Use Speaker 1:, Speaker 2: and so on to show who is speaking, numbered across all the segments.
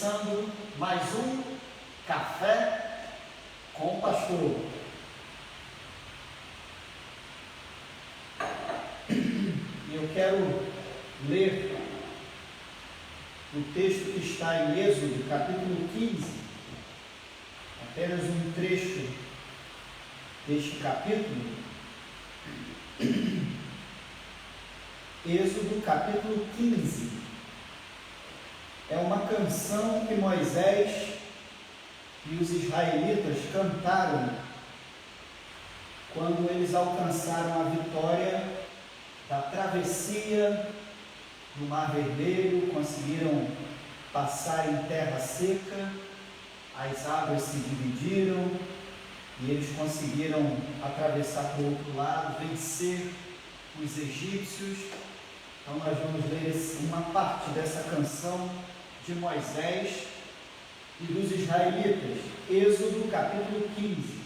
Speaker 1: começando mais um Café com o Pastor. E eu quero ler o texto que está em Êxodo, capítulo 15, apenas um trecho deste capítulo. Êxodo, capítulo 15. É uma canção que Moisés e os israelitas cantaram quando eles alcançaram a vitória da travessia do Mar Vermelho, conseguiram passar em terra seca, as águas se dividiram e eles conseguiram atravessar para o outro lado, vencer os egípcios. Então nós vamos ler uma parte dessa canção de Moisés e dos israelitas. Êxodo capítulo 15.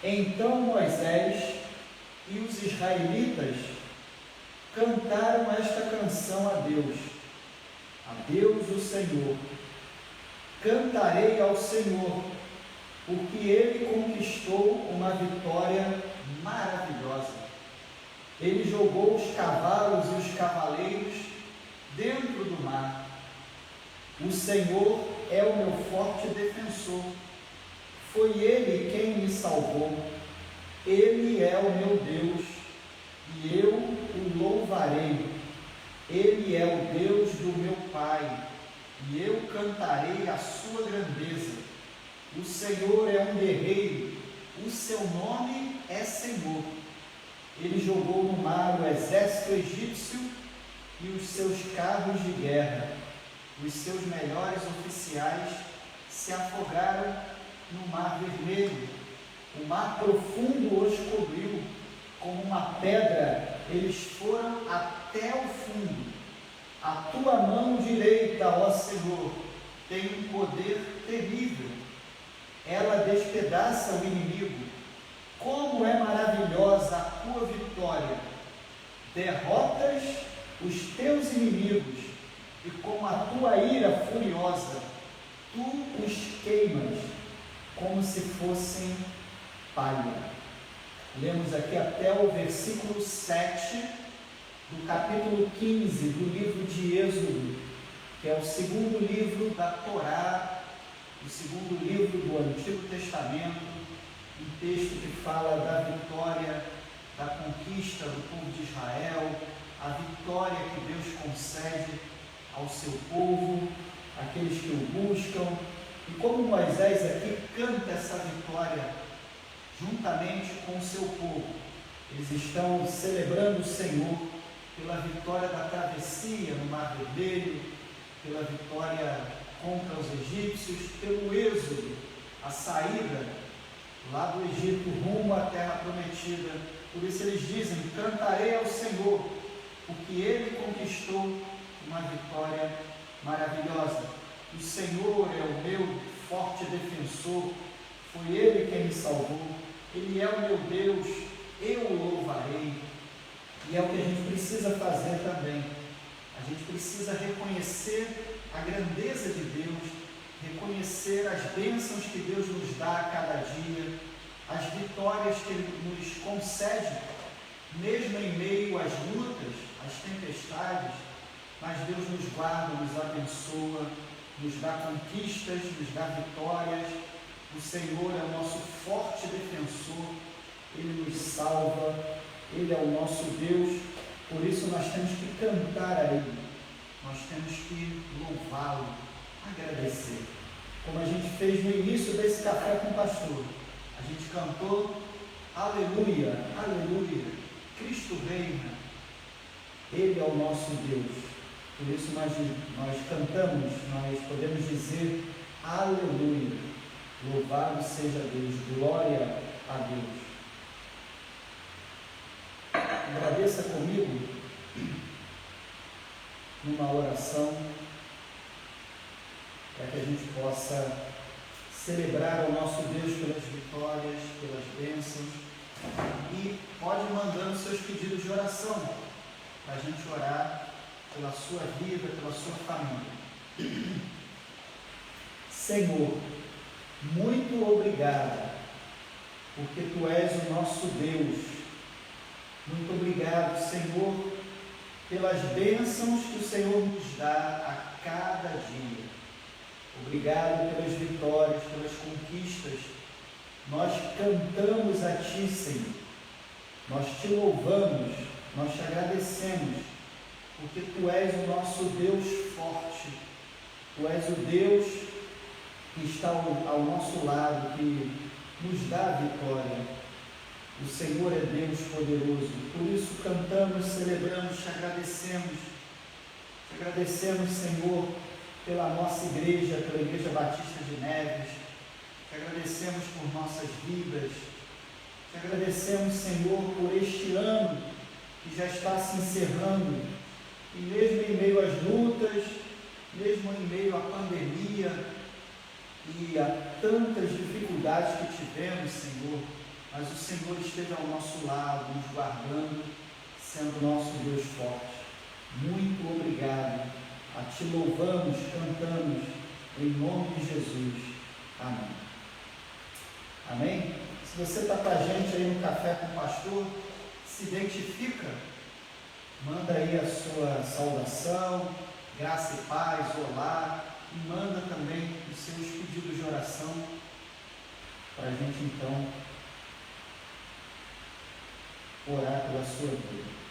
Speaker 1: Então Moisés e os israelitas cantaram esta canção a Deus o Senhor. Cantarei ao Senhor, porque Ele conquistou uma vitória maravilhosa. Ele jogou os cavalos e os cavaleiros dentro do mar. O Senhor é o meu forte defensor. Foi Ele quem me salvou. Ele é o meu Deus, e eu o louvarei. Ele é o Deus do meu Pai, e eu cantarei a sua grandeza. O Senhor é um guerreiro, o seu nome é Senhor. Ele jogou no mar o exército egípcio e os seus carros de guerra. Os seus melhores oficiais se afogaram no Mar Vermelho. O mar profundo os cobriu, como uma pedra, eles foram até o fundo. A tua mão direita, ó Senhor, tem um poder terrível. Ela despedaça o inimigo. Como é maravilhosa a tua vitória! Derrotas os teus inimigos, e com a tua ira furiosa, tu os queimas, como se fossem palha. Lemos aqui até o versículo 7 do capítulo 15 do livro de Êxodo, que é o segundo livro da Torá, o segundo livro do Antigo Testamento, um texto que fala da vitória, da conquista do povo de Israel, a vitória que Deus concede ao seu povo, aqueles que o buscam. E como Moisés aqui canta essa vitória juntamente com o seu povo, eles estão celebrando o Senhor pela vitória da travessia no Mar Vermelho, pela vitória contra os egípcios, pelo êxodo, a saída lá do Egito rumo à terra prometida. Por isso eles dizem: cantarei ao Senhor, porque Ele conquistou uma vitória maravilhosa. O Senhor é o meu forte defensor, foi Ele quem me salvou. Ele é o meu Deus, eu o louvarei. E é o que a gente precisa fazer também. A gente precisa reconhecer a grandeza de Deus, reconhecer as bênçãos que Deus nos dá a cada dia, as vitórias que Ele nos concede, mesmo em meio às lutas, às tempestades. Mas Deus nos guarda, nos abençoa, nos dá conquistas, nos dá vitórias. O Senhor é o nosso forte defensor, Ele nos salva, Ele é o nosso Deus. Por isso nós temos que cantar a Ele, nós temos que louvá-lo, agradecer. Como a gente fez no início desse Café com o Pastor, a gente cantou aleluia, aleluia, Cristo reina, Ele é o nosso Deus. Por isso nós cantamos, nós podemos dizer aleluia, louvado seja Deus, glória a Deus. Agradeça comigo numa oração, para que a gente possa celebrar o nosso Deus pelas vitórias, pelas bênçãos, e pode ir mandando seus pedidos de oração, para a gente orar pela sua vida, pela sua família. Senhor, muito obrigado, porque Tu és o nosso Deus. Muito obrigado, Senhor, pelas bênçãos que o Senhor nos dá a cada dia. Obrigado pelas vitórias, pelas conquistas. Nós cantamos a Ti, Senhor. Nós Te louvamos, nós Te agradecemos, porque Tu és o nosso Deus forte. Tu és o Deus que está ao nosso lado, que nos dá a vitória. O Senhor é Deus poderoso. Por isso cantamos, celebramos, Te agradecemos. Te agradecemos, Senhor, pela nossa igreja, pela Igreja Batista de Neves. Te agradecemos por nossas vidas. Te agradecemos, Senhor, por este ano que já está se encerrando. E mesmo em meio às lutas, mesmo em meio à pandemia e a tantas dificuldades que tivemos, Senhor, mas o Senhor esteve ao nosso lado, nos guardando, sendo nosso Deus forte. Muito obrigado. A Ti louvamos, cantamos, em nome de Jesus. Amém. Amém? Se você está com a gente aí no Café com o Pastor, se identifica, manda aí a sua saudação, graça e paz, olá, e manda também os seus pedidos de oração, para a gente então orar pela sua vida.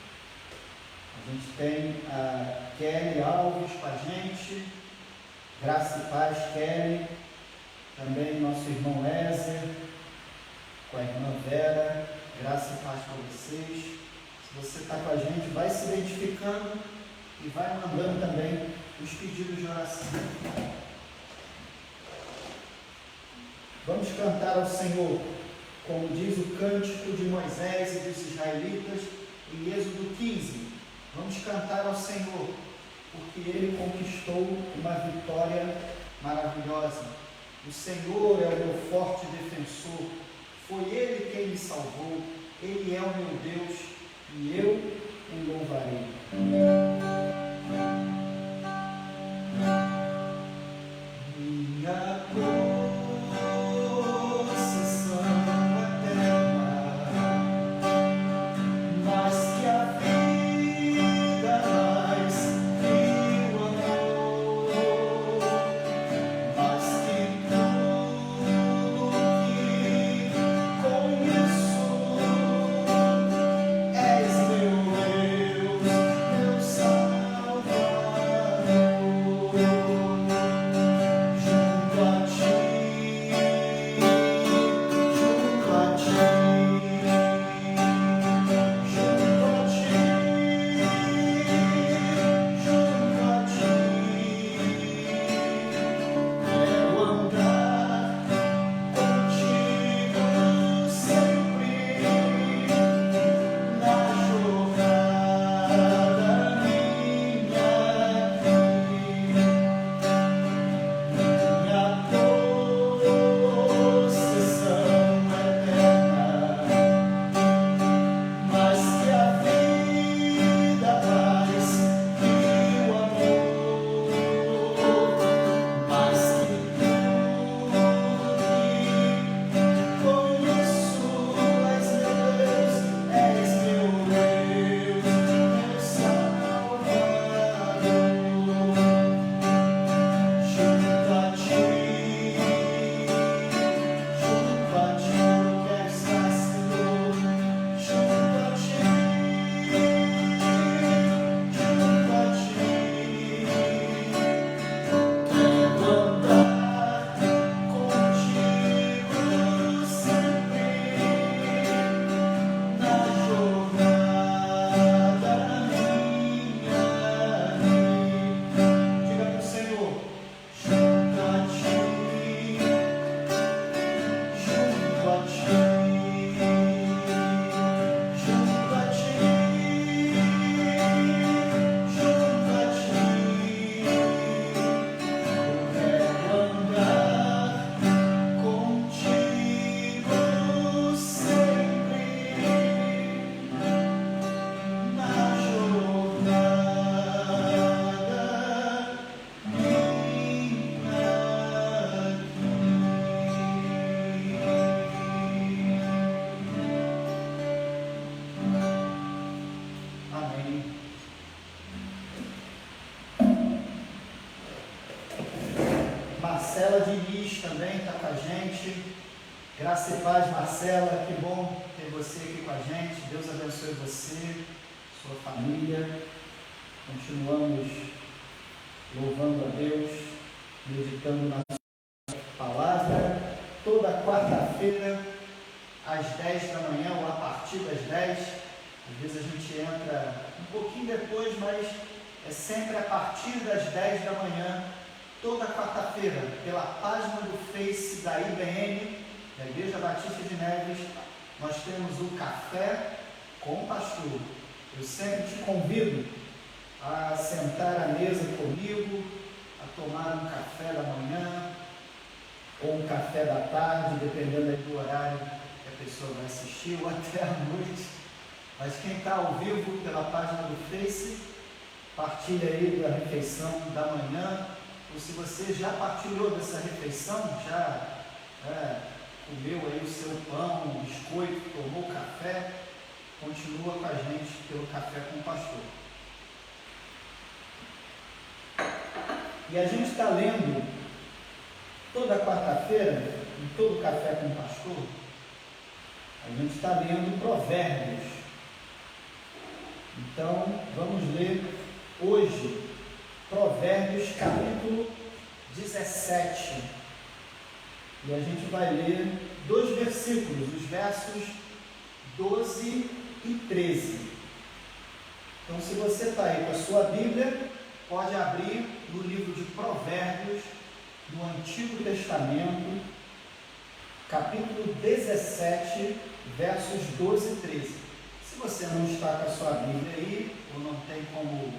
Speaker 1: A gente tem a Kelly Alves com a gente, graça e paz, Kelly, também nosso irmão Ézer, com a irmã Vera, graça e paz para vocês. Se você está com a gente, vai se identificando e vai mandando também os pedidos de oração. Vamos cantar ao Senhor, como diz o cântico de Moisés e dos israelitas em Êxodo 15. Vamos cantar ao Senhor, porque Ele conquistou uma vitória maravilhosa. O Senhor é o meu forte defensor, foi Ele quem me salvou, Ele é o meu Deus e eu o louvarei. Minha Deus gente. Graça e paz, Marcela, que bom ter você aqui com a gente. Deus abençoe você, sua família. Continuamos louvando a Deus, meditando na sua palavra, toda quarta-feira, às 10 da manhã, ou a partir das 10. Às vezes a gente entra um pouquinho depois, mas é sempre a partir das 10 da manhã, toda quarta-feira, pela página do Face da IBN, da Igreja Batista de Neves, nós temos o Café com o Pastor. Eu sempre te convido a sentar à mesa comigo, a tomar um café da manhã, ou um café da tarde, dependendo do horário que a pessoa vai assistir, ou até à noite. Mas quem está ao vivo pela página do Face, partilha aí da refeição da manhã, ou se você já partilhou dessa refeição, já comeu aí o seu pão, o biscoito, tomou café, continua com a gente pelo Café com o Pastor. E a gente está lendo toda quarta-feira, em todo Café com o Pastor, a gente está lendo Provérbios. Então, vamos ler hoje Provérbios capítulo 17. E a gente vai ler 2 versículos, os versos 12 e 13. Então, se você está aí com a sua Bíblia, pode abrir no livro de Provérbios, no Antigo Testamento, capítulo 17, versos 12 e 13. Se você não está com a sua Bíblia aí, ou não tem como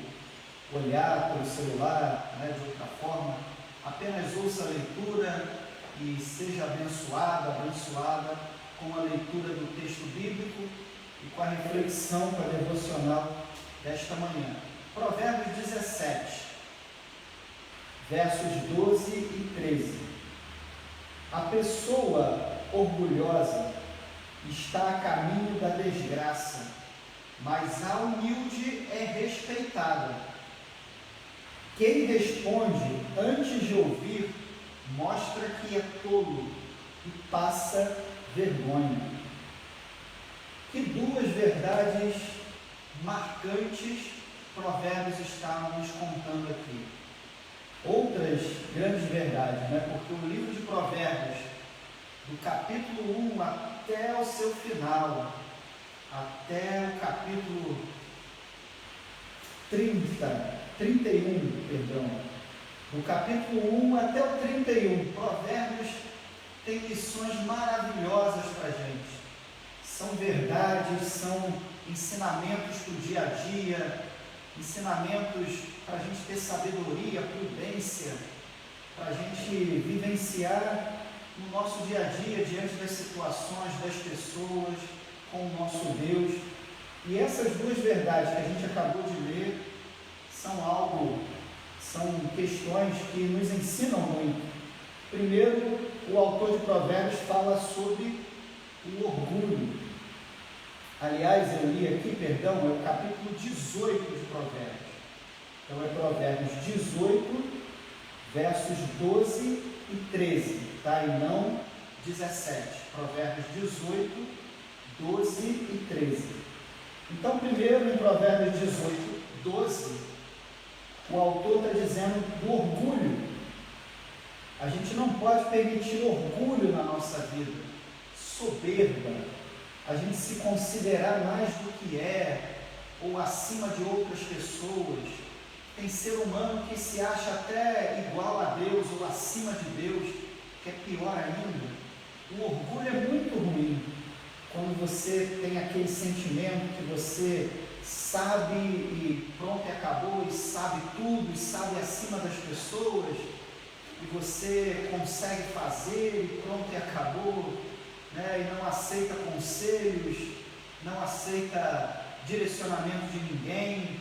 Speaker 1: olhar pelo celular, de outra forma, apenas ouça a leitura e seja abençoada com a leitura do texto bíblico e com a reflexão, com a devocional desta manhã. Provérbios 17, versos 12 e 13. A pessoa orgulhosa está a caminho da desgraça, mas a humilde é respeitada. Quem responde antes de ouvir mostra que é tolo e passa vergonha. Que 2 verdades marcantes Provérbios está nos contando aqui. Outras grandes verdades, porque o livro de Provérbios, do capítulo 1 até o seu final, até o capítulo 31, do capítulo 1 até o 31, Provérbios tem lições maravilhosas para a gente. São verdades, são ensinamentos para o dia a dia, ensinamentos para a gente ter sabedoria, prudência, para a gente vivenciar no nosso dia a dia, diante das situações, das pessoas, com o nosso Deus. E essas 2 verdades que a gente acabou de ler são questões que nos ensinam muito. Primeiro, o autor de Provérbios fala sobre o orgulho. Aliás, eu li aqui, é o capítulo 18 de Provérbios. Então é Provérbios 18, versos 12 e 13, e não 17. Provérbios 18, 12 e 13. Então, primeiro, em Provérbios 18, 12, o autor está dizendo do orgulho. A gente não pode permitir orgulho na nossa vida, soberba, a gente se considerar mais do que é, ou acima de outras pessoas. Tem ser humano que se acha até igual a Deus, ou acima de Deus, que é pior ainda. O orgulho é muito ruim, quando você tem aquele sentimento que você sabe e pronto, e acabou, e sabe tudo, e sabe acima das pessoas, e você consegue fazer, e pronto, e acabou, e não aceita conselhos, não aceita direcionamento de ninguém.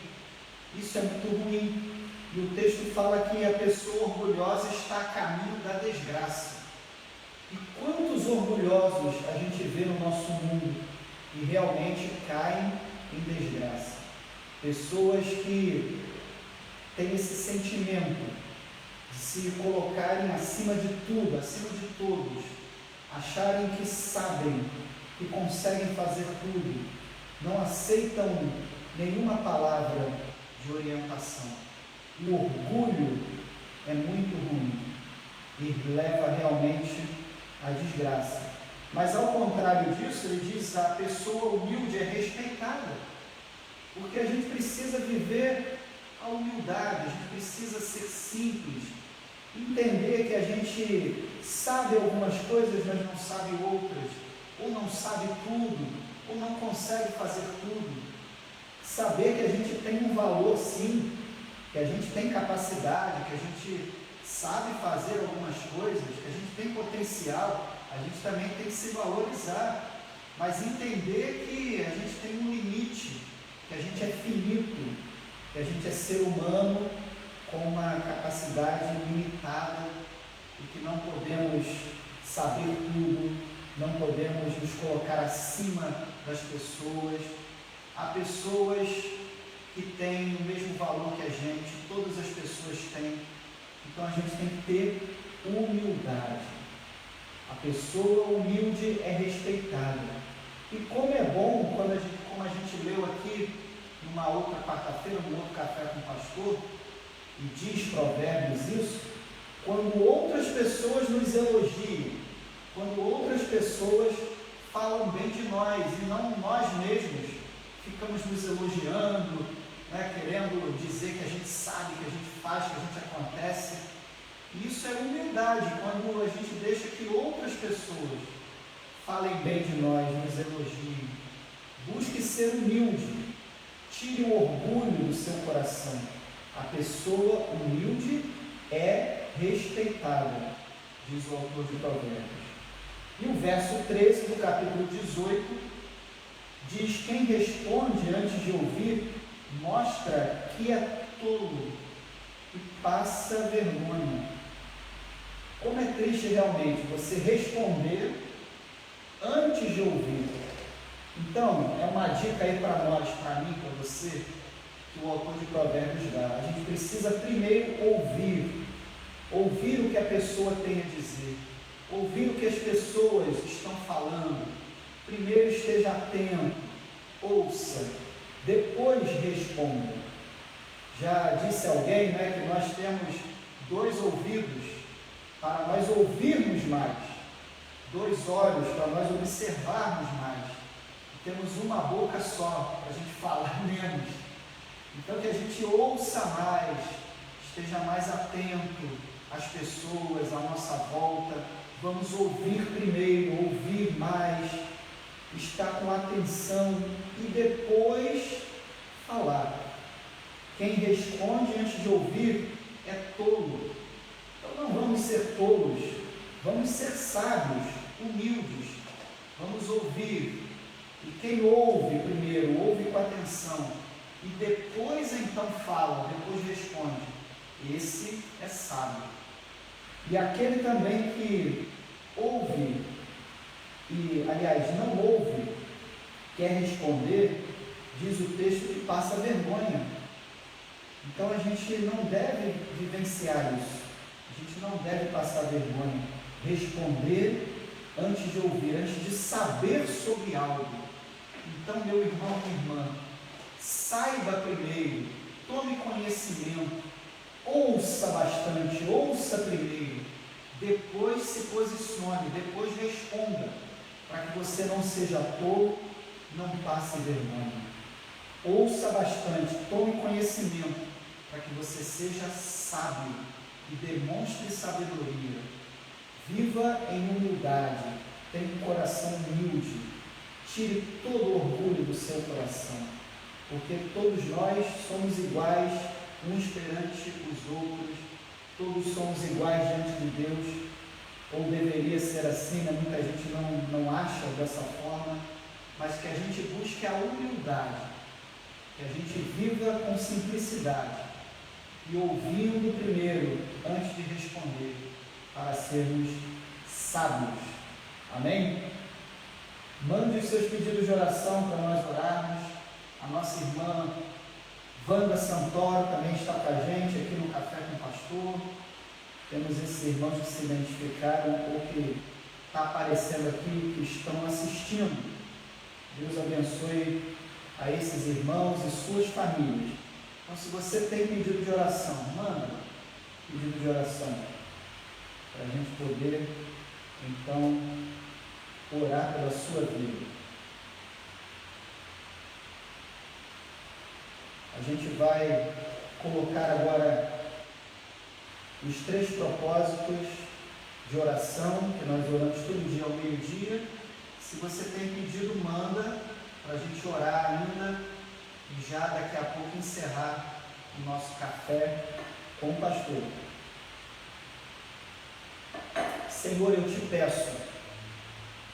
Speaker 1: Isso é muito ruim. E o texto fala que a pessoa orgulhosa está a caminho da desgraça. E quantos orgulhosos a gente vê no nosso mundo e realmente caem em desgraça? Pessoas que têm esse sentimento de se colocarem acima de tudo, acima de todos, acharem que sabem, que conseguem fazer tudo, não aceitam nenhuma palavra de orientação. O orgulho é muito ruim e leva realmente à desgraça. Mas ao contrário disso, ele diz: a pessoa humilde é respeitada, porque a gente precisa viver a humildade, a gente precisa ser simples, entender que a gente sabe algumas coisas, mas não sabe outras, ou não sabe tudo, ou não consegue fazer tudo. Saber que a gente tem um valor sim, que a gente tem capacidade, que a gente sabe fazer algumas coisas, que a gente tem potencial, a gente também tem que se valorizar, mas entender que a gente tem um limite, que a gente é finito, que a gente é ser humano com uma capacidade limitada e que não podemos saber tudo, não podemos nos colocar acima das pessoas. Há pessoas que têm o mesmo valor que a gente, todas as pessoas têm, então a gente tem que ter humildade. A pessoa humilde é respeitada. E como é bom, como a gente leu aqui numa outra quarta-feira, num outro café com o pastor, e diz Provérbios isso, quando outras pessoas nos elogiam, quando outras pessoas falam bem de nós, e não nós mesmos ficamos nos elogiando, querendo dizer que a gente sabe, que a gente faz, que a gente acontece. Isso é humildade, quando a gente deixa que outras pessoas falem bem de nós, nos elogiem. Busque ser humilde, tire o orgulho do seu coração. A pessoa humilde é respeitada, diz o autor de Provérbios. E o verso 13 do capítulo 18 diz: quem responde antes de ouvir mostra que é tolo e passa vergonha. Como é triste realmente você responder antes de ouvir. Então, é uma dica aí para nós, para mim, para você, que o autor de Provérbios dá. A gente precisa primeiro ouvir o que a pessoa tem a dizer, ouvir o que as pessoas estão falando. Primeiro esteja atento, ouça, depois responda. Já disse alguém, que nós temos 2 ouvidos para nós ouvirmos mais, 2 olhos para nós observarmos mais, e temos uma boca só para a gente falar menos. Então que a gente ouça mais, esteja mais atento às pessoas à nossa volta. Vamos ouvir primeiro, ouvir mais, estar com atenção e depois falar. Quem responde antes de ouvir é tolo. Então não vamos ser tolos, vamos ser sábios, humildes. Vamos ouvir. E quem ouve primeiro, ouve com atenção e depois então fala, depois responde, esse é sábio. E aquele também que ouve e, aliás, não ouve, quer responder, diz o texto que passa vergonha. Então a gente não deve vivenciar isso, a gente não deve passar vergonha, responder antes de ouvir, antes de saber sobre algo. Então, meu irmão e irmã, saiba primeiro, tome conhecimento, ouça bastante, ouça primeiro, depois se posicione, depois responda, para que você não seja tolo, não passe vergonha. Ouça bastante, tome conhecimento, para que você seja sábio e demonstre sabedoria. Viva em humildade, tenha um coração humilde, tire todo o orgulho do seu coração, porque todos nós somos iguais uns perante os outros, todos somos iguais diante de Deus, ou deveria ser assim, muita gente não acha dessa forma, mas que a gente busque a humildade, que a gente viva com simplicidade e ouvindo primeiro antes de responder, para sermos sábios. Amém? Mande os seus pedidos de oração para nós orarmos. A nossa irmã Wanda Santoro também está com a gente aqui no Café com o Pastor. Temos esses irmãos que se identificaram ou que está aparecendo aqui, que estão assistindo. Deus abençoe a esses irmãos e suas famílias. Então, se você tem pedido de oração, manda pedido de oração, para a gente poder, então, orar pela sua vida. A gente vai colocar agora os 3 propósitos de oração, que nós oramos todo dia ao meio-dia. Se você tem pedido, manda, para a gente orar ainda, e já daqui a pouco encerrar o nosso café com o pastor. Senhor, eu te peço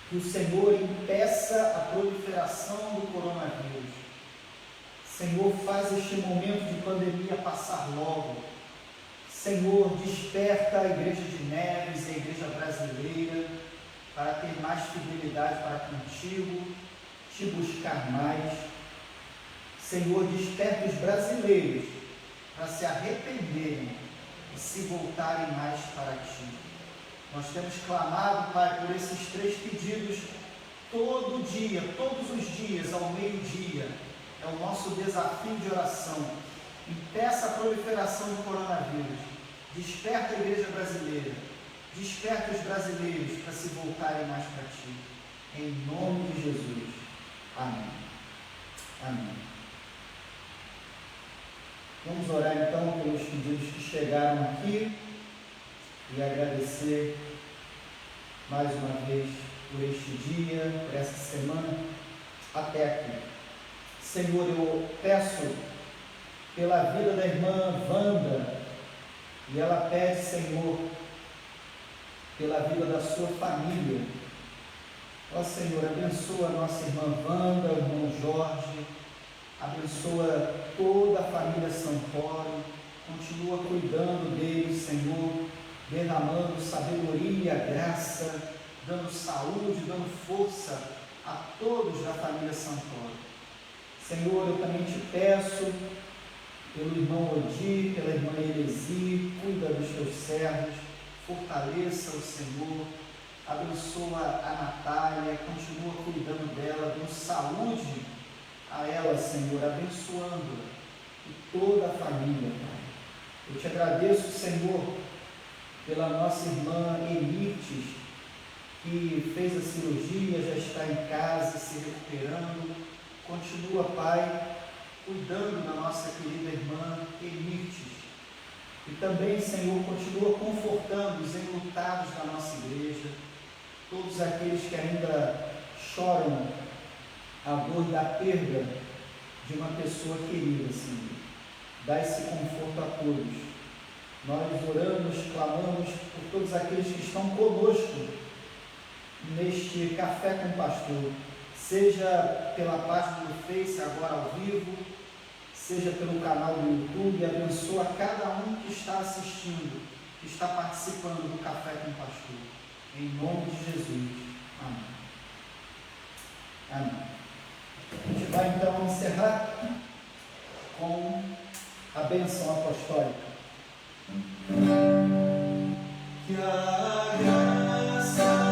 Speaker 1: que o Senhor impeça a proliferação do coronavírus. Senhor, faz este momento de pandemia passar logo. Senhor, desperta a Igreja de Neves e a Igreja brasileira para ter mais fidelidade para contigo, te buscar mais. Senhor, desperta os brasileiros para se arrependerem e se voltarem mais para ti. Nós temos clamado, Pai, por esses 3 pedidos todo dia, todos os dias, ao meio-dia. É o nosso desafio de oração. Impeça a proliferação do coronavírus. Desperta a Igreja brasileira. Desperta os brasileiros para se voltarem mais para ti. Em nome de Jesus. Amém. Amém. Vamos orar então pelos pedidos que chegaram aqui e agradecer mais uma vez por este dia, por essa semana, até aqui. Senhor, eu peço pela vida da irmã Wanda, e ela pede, Senhor, pela vida da sua família. Ó Senhor, abençoa a nossa irmã Wanda, o irmão Jorge, abençoa toda a família Santoro, continua cuidando deles, Senhor, derramando sabedoria, graça, dando saúde, dando força a todos da família Santoro. Senhor, eu também te peço pelo irmão Odir, pela irmã Elesi, cuida dos teus servos, fortaleça o Senhor, abençoa a Natália, continua cuidando dela, dando saúde a ela, Senhor, abençoando-a e toda a família, Pai. Eu te agradeço, Senhor, pela nossa irmã Elites, que fez a cirurgia, já está em casa, se recuperando. Continua, Pai, cuidando da nossa querida irmã Elites. E também, Senhor, continua confortando os enlutados da nossa igreja, todos aqueles que ainda choram a dor da perda de uma pessoa querida, Senhor. Dá esse conforto a todos. Nós oramos, clamamos por todos aqueles que estão conosco neste Café com o Pastor, seja pela página do Face, agora ao vivo, seja pelo canal do YouTube. Abençoa cada um que está assistindo, que está participando do Café com o Pastor. Em nome de Jesus. Amém. Amém. A gente vai então encerrar com a bênção apostólica. Que a graça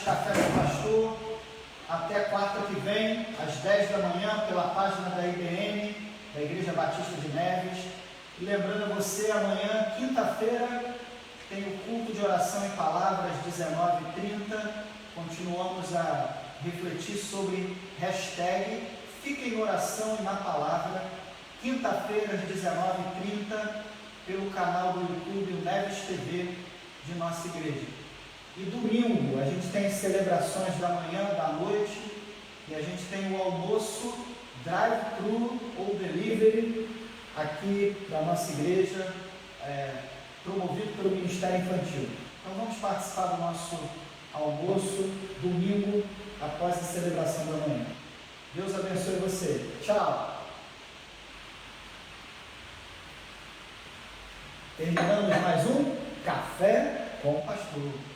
Speaker 1: Café com o Pastor, até quarta que vem, às 10 da manhã, pela página da IBN, da Igreja Batista de Neves. E lembrando a você, amanhã, quinta-feira, tem o culto de oração e palavra às 19h30. Continuamos a refletir sobre hashtag Fica em Oração e na Palavra, quinta-feira às 19h30, pelo canal do YouTube, o Neves TV, de nossa igreja. E domingo, a gente tem celebrações da manhã, da noite, e a gente tem o almoço, drive-thru ou delivery, aqui da nossa igreja, promovido pelo Ministério Infantil. Então vamos participar do nosso almoço, domingo, após a celebração da manhã. Deus abençoe você. Tchau! Terminamos mais um Café com o Pastor.